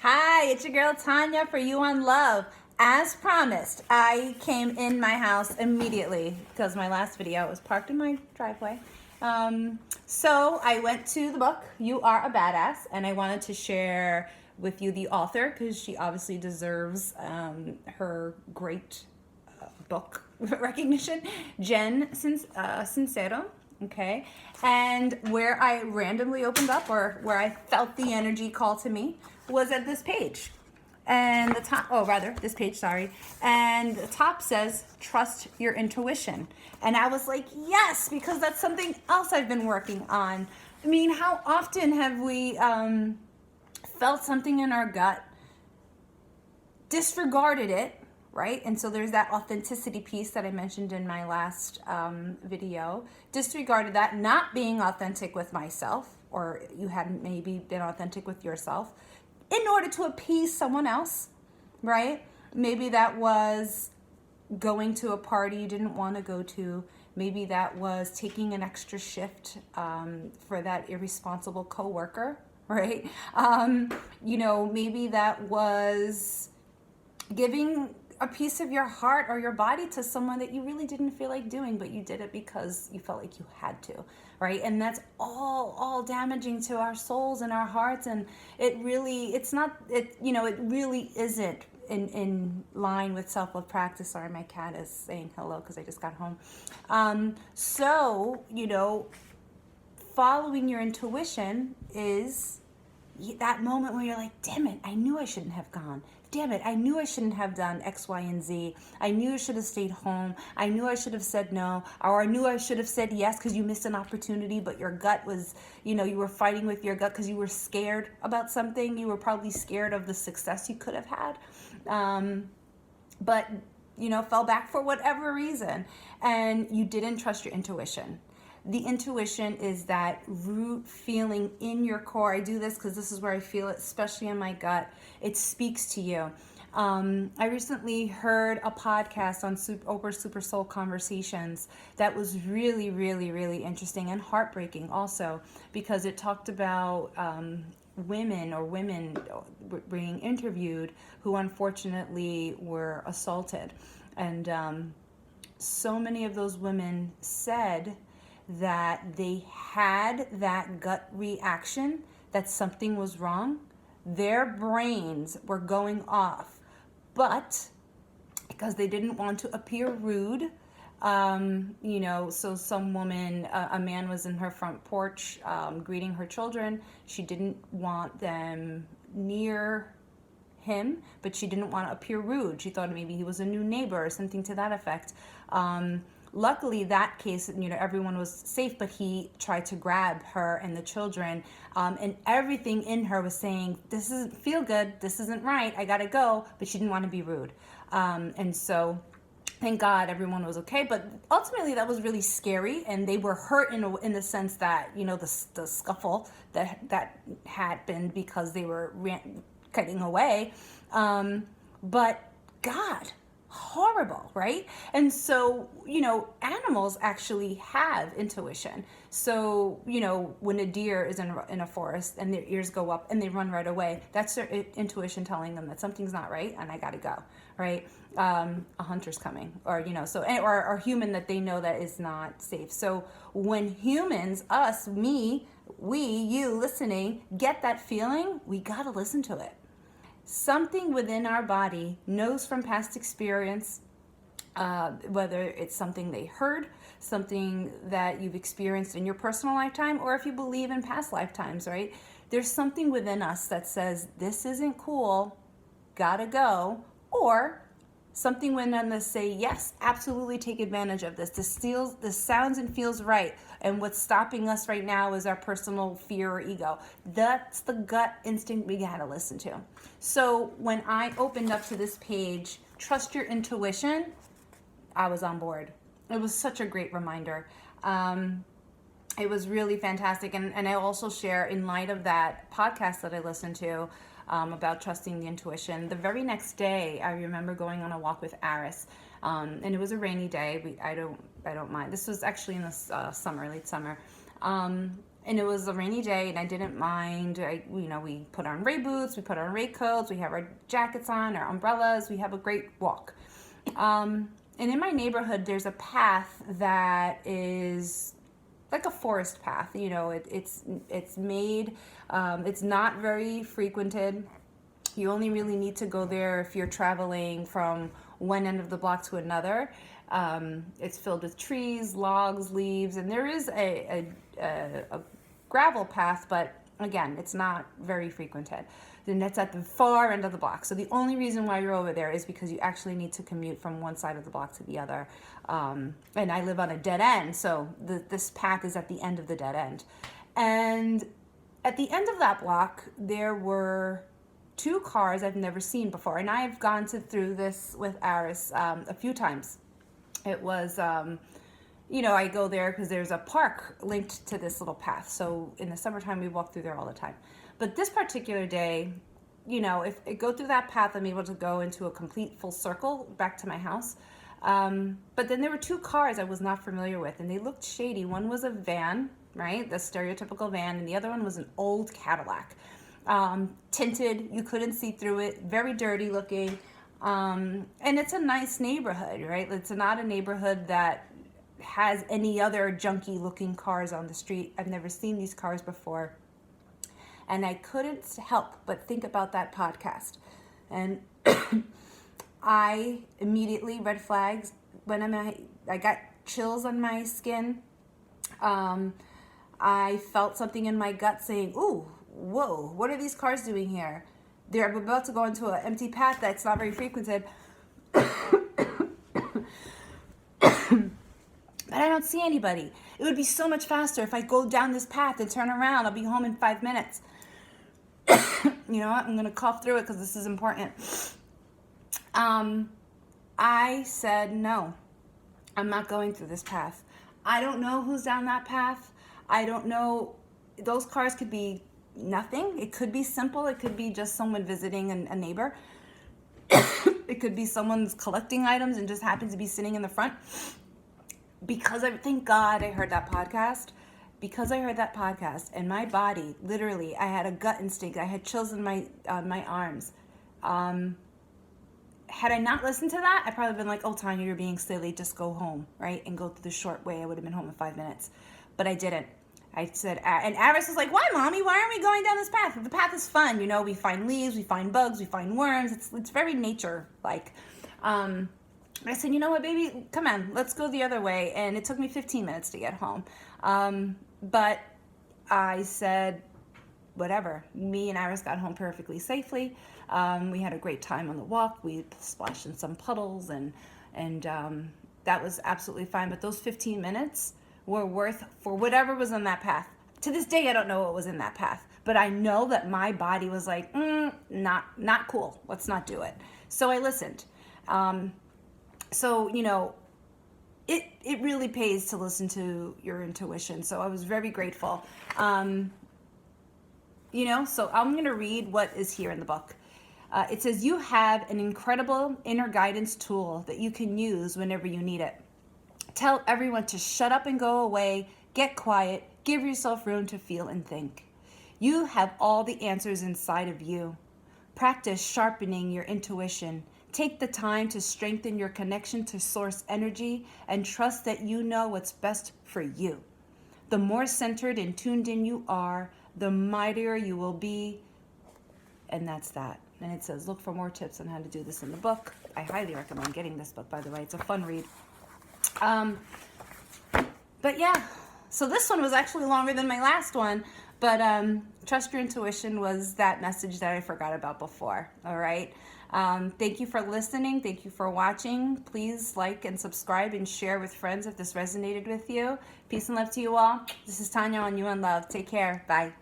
Hi, it's your girl Tanya for You on Love. As promised, I came in my house immediately because my last video was parked in my driveway. So I went to the book, You Are a Badass, and I wanted to share with you the author because she obviously deserves her great book recognition, Jen Sincero. Okay, and where I randomly opened up, or where I felt the energy call to me, was at this page. And the top, this page, sorry. And the top says, trust your intuition. And I was like, yes, because that's something else I've been working on. I mean, how often have we felt something in our gut, disregarded it, right? And so there's that authenticity piece that I mentioned in my last video. Disregarded that, not being authentic with myself, or you hadn't maybe been authentic with yourself, in order to appease someone else, right? Maybe that was going to a party you didn't want to go to. Maybe that was taking an extra shift for that irresponsible coworker, right? Maybe that was giving a piece of your heart or your body to someone that you really didn't feel like doing, but you did it because you felt like you had to, right? And that's all damaging to our souls and our hearts. And it really isn't in line with self-love practice. Sorry, my cat is saying hello because I just got home. Following your intuition is that moment where you're like, damn it, I knew I shouldn't have gone. Damn it, I knew I shouldn't have done X, Y, and Z. I knew I should have stayed home. I knew I should have said no. Or I knew I should have said yes because you missed an opportunity, but your gut was, you were fighting with your gut because you were scared about something. You were probably scared of the success you could have had. But fell back for whatever reason. And you didn't trust your intuition. The intuition is that root feeling in your core. I do this because this is where I feel it, especially in my gut. It speaks to you. I recently heard a podcast on Super Soul Conversations that was really, really, really interesting and heartbreaking also, because it talked about women being interviewed who unfortunately were assaulted. And so many of those women said that they had that gut reaction that something was wrong. Their brains were going off, but because they didn't want to appear rude, so some woman, a man was in her front porch greeting her children. She didn't want them near him, but she didn't want to appear rude. She thought maybe he was a new neighbor or something to that effect. Luckily, that case, everyone was safe, but he tried to grab her and the children, and everything in her was saying, this doesn't feel good, this isn't right, I gotta go, but she didn't want to be rude. And so, thank God everyone was okay, but ultimately that was really scary, and they were hurt in the sense that, the scuffle that happened because they were cutting away. But God, horrible, right? And so, animals actually have intuition. So, when a deer is in a forest and their ears go up and they run right away, that's their intuition telling them that something's not right and I gotta go, right? A hunter's coming, or, or human that they know that is not safe. So when humans, us, me, you listening, get that feeling, we gotta listen to it. Something within our body knows from past experience, whether it's something they heard, something that you've experienced in your personal lifetime, or if you believe in past lifetimes, right? There's something within us that says, this isn't cool, gotta go, or something within us say, yes, absolutely take advantage of this. This sounds and feels right. And what's stopping us right now is our personal fear or ego. That's the gut instinct we gotta listen to. So when I opened up to this page, trust your intuition, I was on board. It was such a great reminder. It was really fantastic. And I also share, in light of that podcast that I listened to, about trusting the intuition. The very next day, I remember going on a walk with Aris, and it was a rainy day. I don't mind. This was actually in the summer, late summer, and it was a rainy day, and I didn't mind. We put on rain boots, we put on raincoats, we have our jackets on, our umbrellas. We have a great walk. And in my neighborhood, there's a path that is like a forest path. It's made. It's not very frequented. You only really need to go there if you're traveling from one end of the block to another. It's filled with trees, logs, leaves, and there is a gravel path, but again, it's not very frequented. Then that's at the far end of the block. So the only reason why you're over there is because you actually need to commute from one side of the block to the other. And I live on a dead end, so this path is at the end of the dead end. And at the end of that block, there were two cars I've never seen before. And I've gone through this with Aris a few times. It was, I go there because there's a park linked to this little path. So in the summertime, we walk through there all the time. But this particular day, if I go through that path, I'm able to go into a complete full circle back to my house. But then there were two cars I was not familiar with, and they looked shady. One was a van, right? The stereotypical van, and the other one was an old Cadillac. Tinted, you couldn't see through it, very dirty looking. And it's a nice neighborhood, right? It's not a neighborhood that has any other junky looking cars on the street. I've never seen these cars before. And I couldn't help but think about that podcast. And I immediately, red flags, I got chills on my skin. I felt something in my gut saying, ooh, whoa, what are these cars doing here? They're about to go into an empty path that's not very frequented. But I don't see anybody. It would be so much faster if I go down this path and turn around. I'll be home in 5 minutes. You know what? I'm going to cough through it because this is important. I said, no, I'm not going through this path. I don't know who's down that path. I don't know. Those cars could be nothing. It could be simple. It could be just someone visiting a neighbor. It could be someone's collecting items and just happens to be sitting in the front. Thank God I heard that podcast. Because I heard that podcast, and my body, literally, I had a gut instinct. I had chills in my arms. Had I not listened to that, I'd probably been like, oh, Tanya, you're being silly. Just go home, right? And go through the short way. I would have been home in 5 minutes. But I didn't. I said, and Aris was like, why, Mommy? Why aren't we going down this path? The path is fun. We find leaves, we find bugs, we find worms. It's very nature-like. I said, you know what, baby? Come on, let's go the other way. And it took me 15 minutes to get home. But I said, whatever. Me and Iris got home perfectly safely. We had a great time on the walk. We splashed in some puddles, and that was absolutely fine. But those 15 minutes were worth for whatever was on that path. To this day, I don't know what was in that path, but I know that my body was like, not cool. Let's not do it. So I listened. It really pays to listen to your intuition. So I was very grateful. So I'm going to read what is here in the book. It says, you have an incredible inner guidance tool that you can use whenever you need it. Tell everyone to shut up and go away, get quiet, give yourself room to feel and think. You have all the answers inside of you. Practice sharpening your intuition. Take the time to strengthen your connection to source energy and trust that you know what's best for you. The more centered and tuned in you are, the mightier you will be. And that's that. And it says, look for more tips on how to do this in the book. I highly recommend getting this book, by the way. It's a fun read. But yeah, so this one was actually longer than my last one. But trust your intuition was that message that I forgot about before. All right. Thank you for listening. Thank you for watching. Please like and subscribe and share with friends if this resonated with you. Peace and love to you all. This is Tanya on You and Love. Take care. Bye.